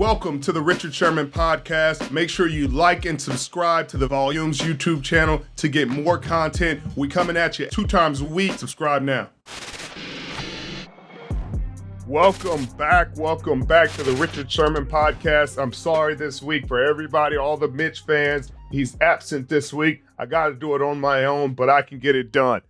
Welcome to the Richard Sherman podcast. Make sure you like and subscribe to the Volumes YouTube channel to get more content. We coming at you 2 times a week. Subscribe now. Welcome back to the Richard Sherman podcast. I'm sorry this week for everybody, all the Mitch fans. He's absent this week. I got to do it on my own, but I can get it done.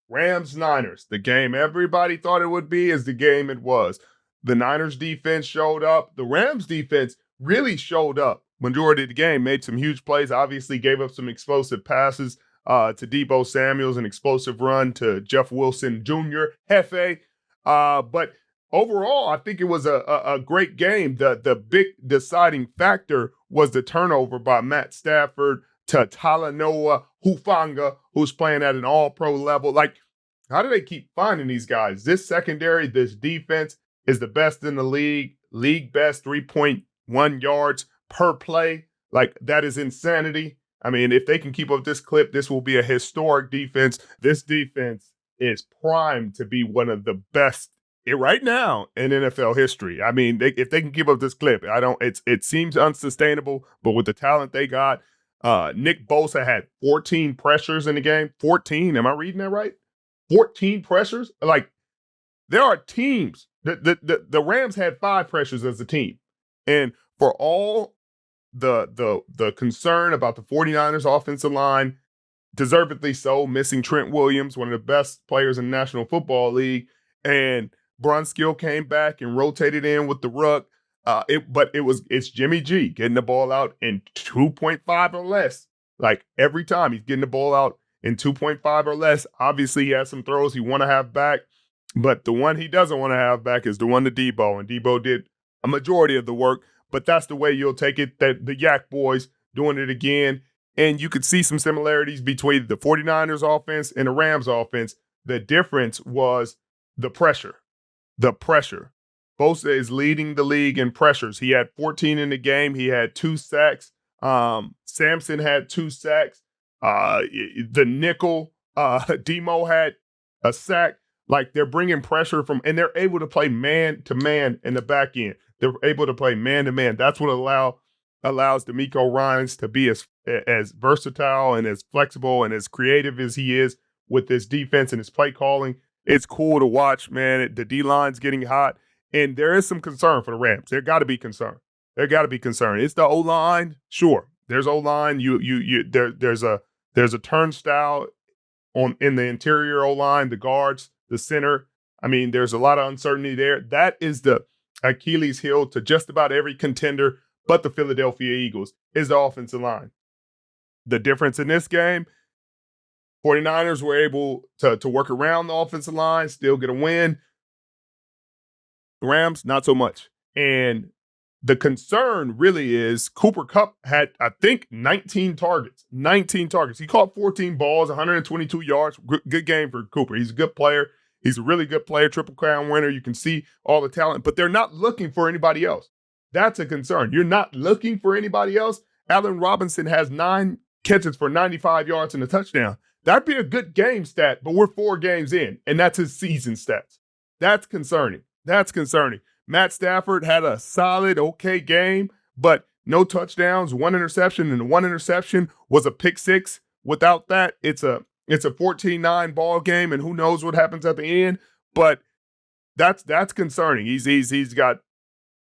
Rams-Niners, the game everybody thought it would be is the game it was. The Niners defense showed up. The Rams defense really showed up. Majority of the game, made some huge plays, obviously gave up some explosive passes to Deebo Samuel, an explosive run to Jeff Wilson Jr., Hefe. But overall, I think it was a great game. The big deciding factor was the turnover by Matt Stafford to Talanoa Hufanga, who's playing at an all-pro level. Like, how do they keep finding these guys? This secondary, this defense is the best in the league best 3.1 yards per play. Like, that is insanity. I mean, if they can keep up this clip, this will be a historic defense. This defense is primed to be one of the best right now in NFL history. I mean, if they can keep up this clip, it seems unsustainable, but with the talent they got, Nick Bosa had 14 pressures in the game. 14, am I reading that right? 14 pressures? Like, there are teams. The Rams had 5 pressures as a team. And for all the concern about the 49ers offensive line, deservedly so, missing Trent Williams, one of the best players in the National Football League, and Brunskill came back and rotated in with the ruck. It's Jimmy G getting the ball out in 2.5 or less. Like, every time he's getting the ball out in 2.5 or less. Obviously, he has some throws he want to have back. But the one he doesn't want to have back is the one to Deebo, and Deebo did a majority of the work, but that's the way you'll take it, that the Yak boys doing it again, and you could see some similarities between the 49ers offense and the Rams offense. The difference was the pressure. Bosa is leading the league in pressures. He had 14 in the game. He had 2 sacks. Samson had 2 sacks. The nickel, Demo had a sack. Like, they're bringing pressure from, and they're able to play man-to-man in the back end. They're able to play man-to-man. That's what allows DeMeco Ryans to be as versatile and as flexible and as creative as he is with his defense and his play calling. It's cool to watch, man. The D-line's getting hot, and there is some concern for the Rams. There got to be concern. It's the O-line. Sure, there's O-line. There's a turnstile in the interior O-line, the guards, the center. I mean, there's a lot of uncertainty there. That is the Achilles heel to just about every contender but the Philadelphia Eagles, is the offensive line. The difference in this game, 49ers were able to work around the offensive line, still get a win. The Rams, not so much. And the concern really is Cooper Kupp had, I think, 19 targets. He caught 14 balls, 122 yards. Good game for Cooper. He's a good player. He's a really good player, Triple Crown winner. You can see all the talent, but they're not looking for anybody else. That's a concern. You're not looking for anybody else. Allen Robinson has 9 catches for 95 yards and a touchdown. That'd be a good game stat, but we're 4 games in, and that's his season stats. That's concerning. Matt Stafford had a solid, okay game, but no touchdowns, 1 interception, and the 1 interception was a pick 6. Without that, it's a 14-9 ball game, and who knows what happens at the end. But that's concerning. He's got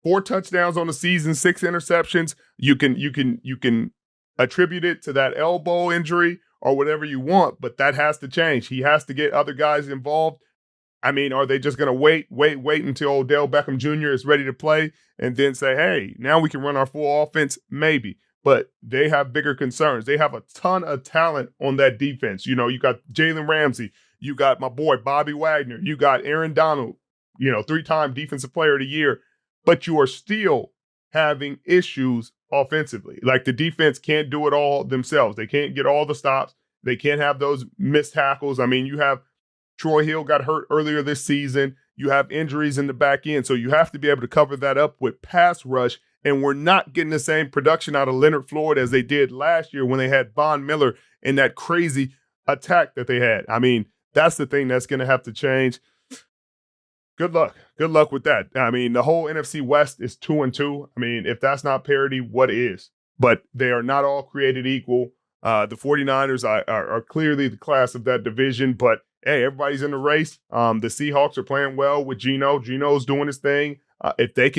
4 touchdowns on the season, 6 interceptions. You can attribute it to that elbow injury or whatever you want, but that has to change. He has to get other guys involved. I mean, are they just going to wait until Odell Beckham Jr. is ready to play and then say, hey, now we can run our full offense? Maybe. But they have bigger concerns. They have a ton of talent on that defense. You know, you got Jalen Ramsey. You got my boy Bobby Wagner. You got Aaron Donald, 3-time Defensive Player of the Year. But you are still having issues offensively. Like, the defense can't do it all themselves. They can't get all the stops. They can't have those missed tackles. I mean, you have Troy Hill got hurt earlier this season. You have injuries in the back end. So you have to be able to cover that up with pass rush. And we're not getting the same production out of Leonard Floyd as they did last year when they had Von Miller and that crazy attack that they had. I mean, that's the thing that's going to have to change. Good luck. Good luck with that. I mean, the whole NFC West is 2-2. I mean, if that's not parity, what is? But they are not all created equal. The 49ers are clearly the class of that division, but hey, everybody's in the race. The Seahawks are playing well with Geno. Geno's doing his thing. If they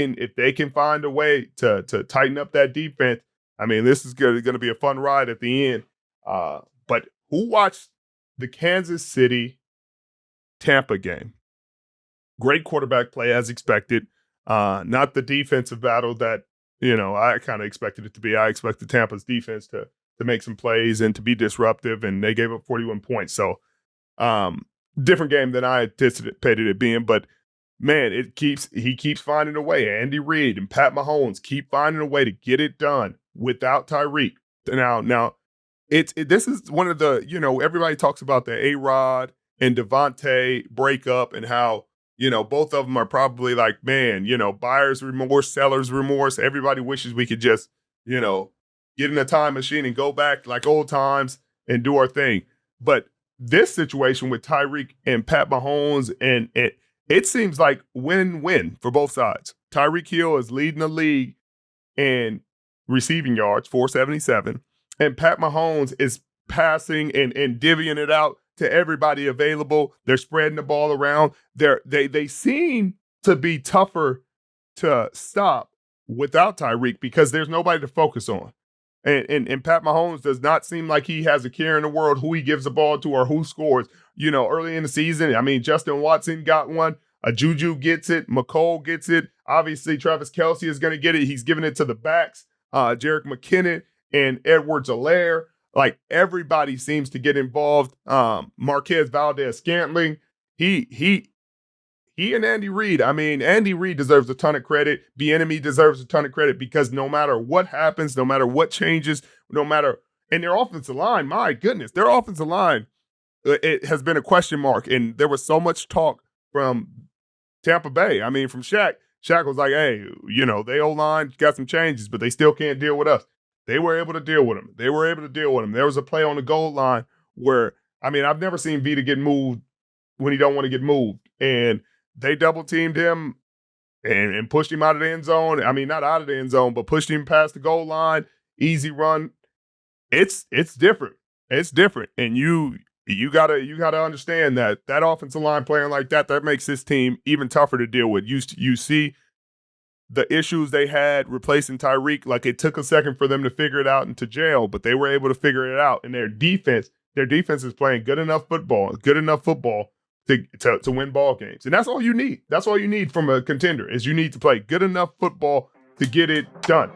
can find a way to tighten up that defense, I mean, this is going to be a fun ride at the end. But who watched the Kansas City Tampa game? Great quarterback play as expected. Not the defensive battle that, I kind of expected it to be. I expected Tampa's defense to make some plays and to be disruptive, and they gave up 41 points. So different game than I anticipated it being. But, man, he keeps finding a way. Andy Reid and Pat Mahomes keep finding a way to get it done without Tyreek. Now, this is one of the, everybody talks about the A-Rod and Devontae breakup and how, both of them are probably like, man, buyer's remorse, seller's remorse. Everybody wishes we could just, get in a time machine and go back like old times and do our thing. But this situation with Tyreek and Pat Mahomes, and it seems like win-win for both sides. Tyreek Hill is leading the league in receiving yards, 477, and Pat Mahomes is passing and divvying it out to everybody available. They're spreading the ball around. They seem to be tougher to stop without Tyreek because there's nobody to focus on. And Pat Mahomes does not seem like he has a care in the world who he gives the ball to or who scores. Early in the season, I mean, Justin Watson got one. Juju gets it. McCole gets it. Obviously, Travis Kelce is going to get it. He's giving it to the backs. Jerick McKinnon and Edwards-Helaire. Like, everybody seems to get involved. Marquez Valdez-Scantling. He and Andy Reid, I mean, Andy Reid deserves a ton of credit. Bieniemy deserves a ton of credit because no matter what happens, no matter what changes, and their offensive line, my goodness, their offensive line, it has been a question mark. And there was so much talk from Tampa Bay. I mean, from Shaq. Shaq was like, hey, they O-line got some changes, but they still can't deal with us. They were able to deal with him. There was a play on the goal line where, I mean, I've never seen Vita get moved when he don't want to get moved. And they double-teamed him and pushed him out of the end zone. I mean, not out of the end zone, but pushed him past the goal line. Easy run. It's different. It's different. And you gotta understand that offensive line playing like that makes this team even tougher to deal with. You see the issues they had replacing Tyreek, like it took a second for them to figure it out into jail, but they were able to figure it out. And their defense is playing good enough football to win ball games. And that's all you need. That's all you need from a contender is you need to play good enough football to get it done.